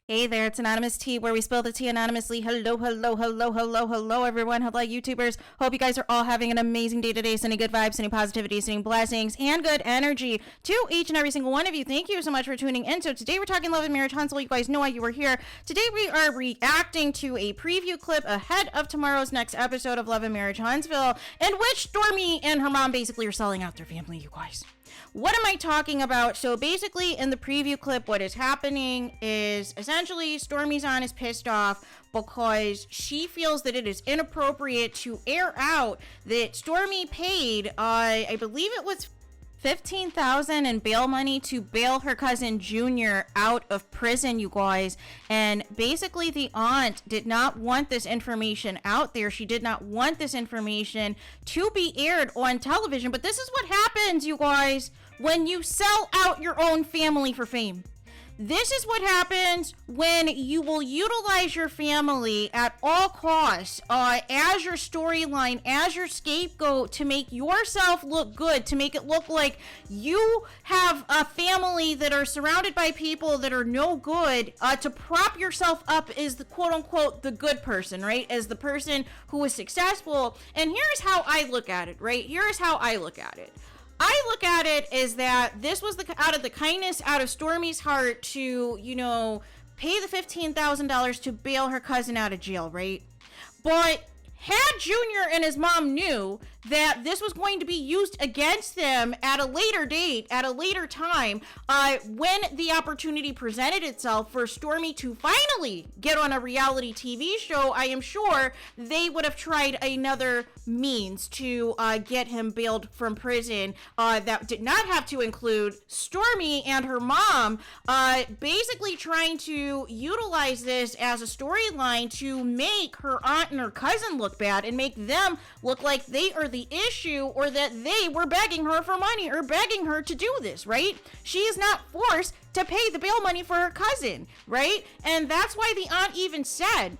Hey there, it's Anonymous Tea, where we spill the tea anonymously. Hello, everyone. Hello, YouTubers. Hope you guys are all having an amazing day today. Sending good vibes, sending positivity, sending blessings, and good energy to each and every single one of you. Thank you so much for tuning in. So today we're talking love and marriage. Hansel, you guys know why you were here. Today we are reacting to a preview clip ahead of tomorrow's next episode of Love and Marriage Huntsville, in which Stormi and her mom basically are selling out their family, you guys. What am I talking about? So basically in the preview clip, what is happening is essentially Stormi Zahn is pissed off because she feels that it is inappropriate to air out that Stormi paid, I believe it was $15,000 in bail money to bail her cousin Junior out of prison, you guys. And basically the aunt did not want this information out there. She did not want this information to be aired on television. But this is what happens, you guys, when you sell out your own family for fame. This is what happens when you will utilize your family at all costs as your storyline, as your scapegoat, to make yourself look good, to make it look like you have a family that are surrounded by people that are no good, to prop yourself up as the quote-unquote the good person, right? As the person who is successful. And here's how I look at it, right? Here's how I look at it. I look at it as that this was out of the kindness, out of Stormi's heart to, pay the $15,000 to bail her cousin out of jail, right? But had Junior and his mom knew that this was going to be used against them at a later date, at a later time, when the opportunity presented itself for Stormi to finally get on a reality TV show, I am sure they would have tried another means to get him bailed from prison that did not have to include Stormi and her mom basically trying to utilize this as a storyline to make her aunt and her cousin look bad and make them look like they are the issue, or that they were begging her for money or begging her to do this, right? She is not forced to pay the bail money for her cousin, right? And that's why the aunt even said,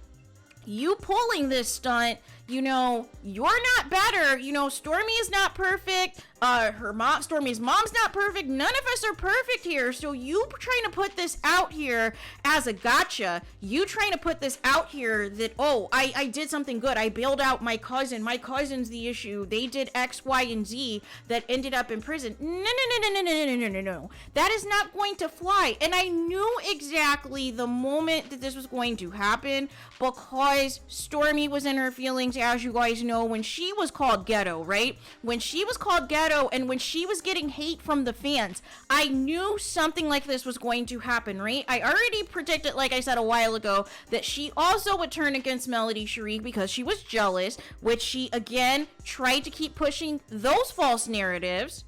you pulling this stunt, you're not better. Stormi is not perfect. Stormi's mom's not perfect. None of us are perfect here. So you trying to put this out here as a gotcha. You trying to put this out here that, I did something good. I bailed out my cousin. My cousin's the issue. They did X, Y, and Z that ended up in prison. No. That is not going to fly. And I knew exactly the moment that this was going to happen because Stormi was in her feelings, as you guys know, when she was called ghetto, right? When she was called ghetto and when she was getting hate from the fans, I knew something like this was going to happen, right? I already predicted, like I said a while ago, that she also would turn against Melody Cherie because she was jealous, which she again tried to keep pushing those false narratives.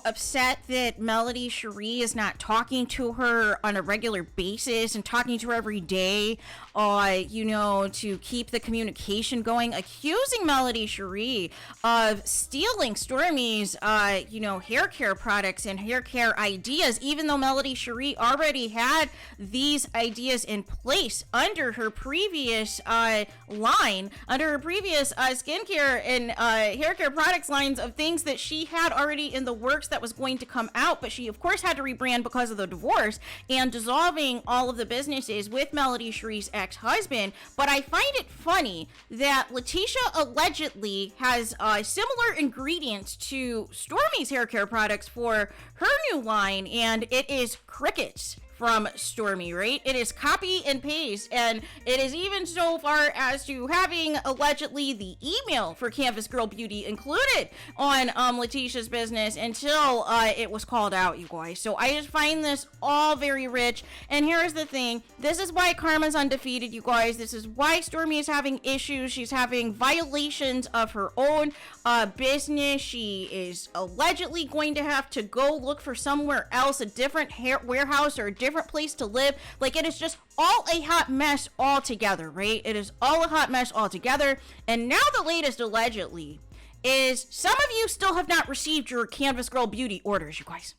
Upset that Melody Cherie is not talking to her on a regular basis and talking to her every day, to keep the communication going, accusing Melody Cherie of stealing Stormi's, hair care products and hair care ideas, even though Melody Cherie already had these ideas in place under her previous line, under her previous skincare and hair care products lines of things that she had already in the works that was going to come out, but she of course had to rebrand because of the divorce and dissolving all of the businesses with Melody Cherie's ex-husband. But I find it funny that Letitia allegedly has similar ingredients to Stormi's hair care products for her new line, and it is crickets from Stormi, right? It is copy and paste, and it is even so far as to having allegedly the email for Canvas Girl Beauty included on Letitia's business until it was called out, you guys. So I just find this all very rich. And here's the thing, this is why Karma's undefeated, you guys. This is why Stormi is having issues. She's having violations of her own business. She is allegedly going to have to go look for somewhere else, a different warehouse or a different place to live. Like, it is just all a hot mess altogether, right? It is all a hot mess altogether. And now the latest allegedly is some of you still have not received your Canvas Girl Beauty orders, you guys.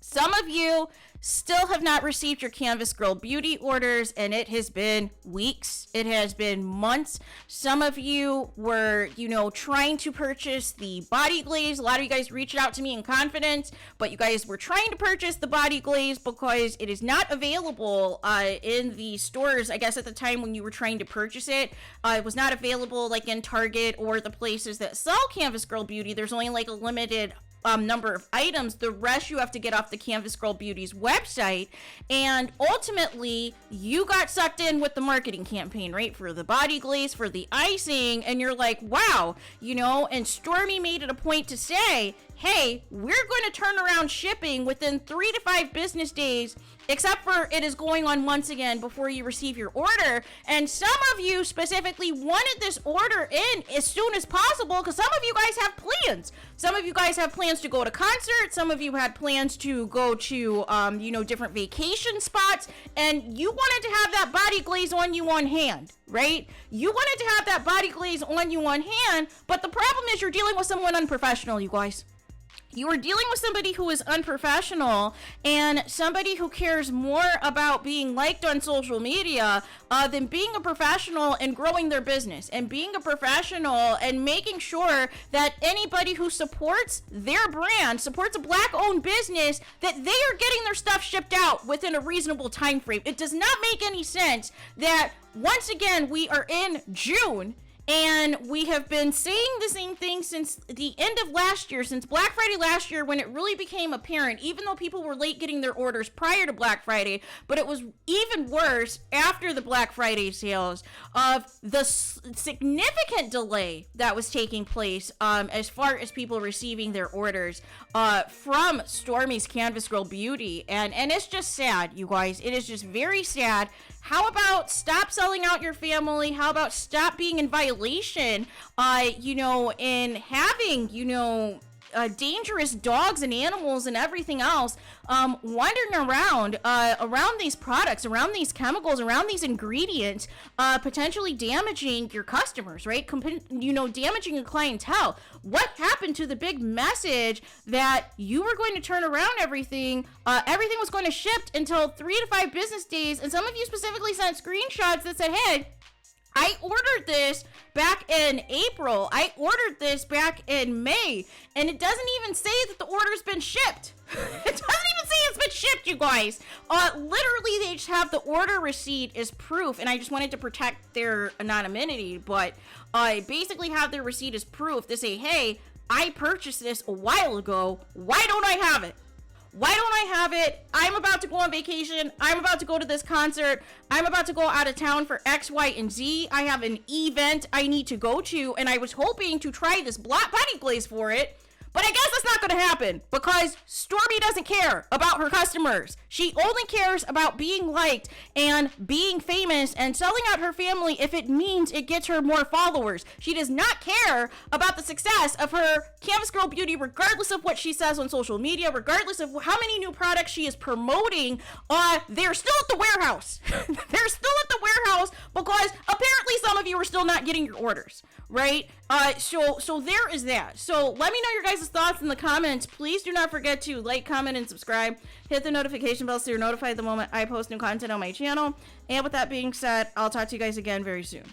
Some of you still have not received your Canvas Girl Beauty orders, and it has been weeks. It has been months. Some of you were, trying to purchase the Body Glaze. A lot of you guys reached out to me in confidence, but you guys were trying to purchase the Body Glaze because it is not available in the stores. I guess at the time when you were trying to purchase it, it was not available like in Target or the places that sell Canvas Girl Beauty. There's only like a limited number of items. The rest you have to get off the Canvas Girl Beauty's website. And ultimately, you got sucked in with the marketing campaign, right? For the Body Glaze, for the icing. And you're like, wow, and Stormi made it a point to say, hey, we're going to turn around shipping within 3 to 5 business days, except for it is going on once again before you receive your order. And some of you specifically wanted this order in as soon as possible because some of you guys have plans. Some of you guys have plans to go to concerts. Some of you had plans to go to, different vacation spots. And you wanted to have that Body Glaze on you on hand, right? You wanted to have that Body Glaze on you on hand. But the problem is you're dealing with someone unprofessional, you guys. You are dealing with somebody who is unprofessional and somebody who cares more about being liked on social media than being a professional and growing their business and being a professional and making sure that anybody who supports their brand, supports a Black-owned business, that they are getting their stuff shipped out within a reasonable time frame. It does not make any sense that once again we are in June and we have been saying the same thing since the end of last year, since Black Friday last year, when it really became apparent, even though people were late getting their orders prior to Black Friday, but it was even worse after the Black Friday sales, of the significant delay that was taking place as far as people receiving their orders from Stormi's Canvas Girl Beauty. And it's just sad, you guys. It is just very sad. How about stop selling out your family? How about stop being in violation, in having, dangerous dogs and animals and everything else wandering around these products, around these chemicals, around these ingredients, potentially damaging your customers, right? Damaging your clientele. What happened to the big message that you were going to turn around everything? Everything was going to ship until 3 to 5 business days, and some of you specifically sent screenshots that said, hey, I ordered this back in April. I ordered this back in May. And it doesn't even say that the order's been shipped. It doesn't even say it's been shipped, you guys. Literally, they just have the order receipt as proof. And I just wanted to protect their anonymity. But basically have their receipt as proof to say, hey, I purchased this a while ago. Why don't I have it? Why don't I have it? I'm about to go on vacation. I'm about to go to this concert. I'm about to go out of town for X, Y, and Z. I have an event I need to go to, and I was hoping to try this Body Glaze for it. But I guess that's not going to happen because Stormi doesn't care about her customers. She only cares about being liked and being famous and selling out her family if it means it gets her more followers. She does not care about the success of her Canvas Girl Beauty, regardless of what she says on social media, regardless of how many new products she is promoting. They're still at the warehouse. They're still at the warehouse because apparently some of you are still not getting your orders, right? So there is that. So let me know your guys' thoughts in the comments. Please do not forget to like, comment, and subscribe. Hit the notification bell so you're notified the moment I post new content on my channel. And with that being said, I'll talk to you guys again very soon.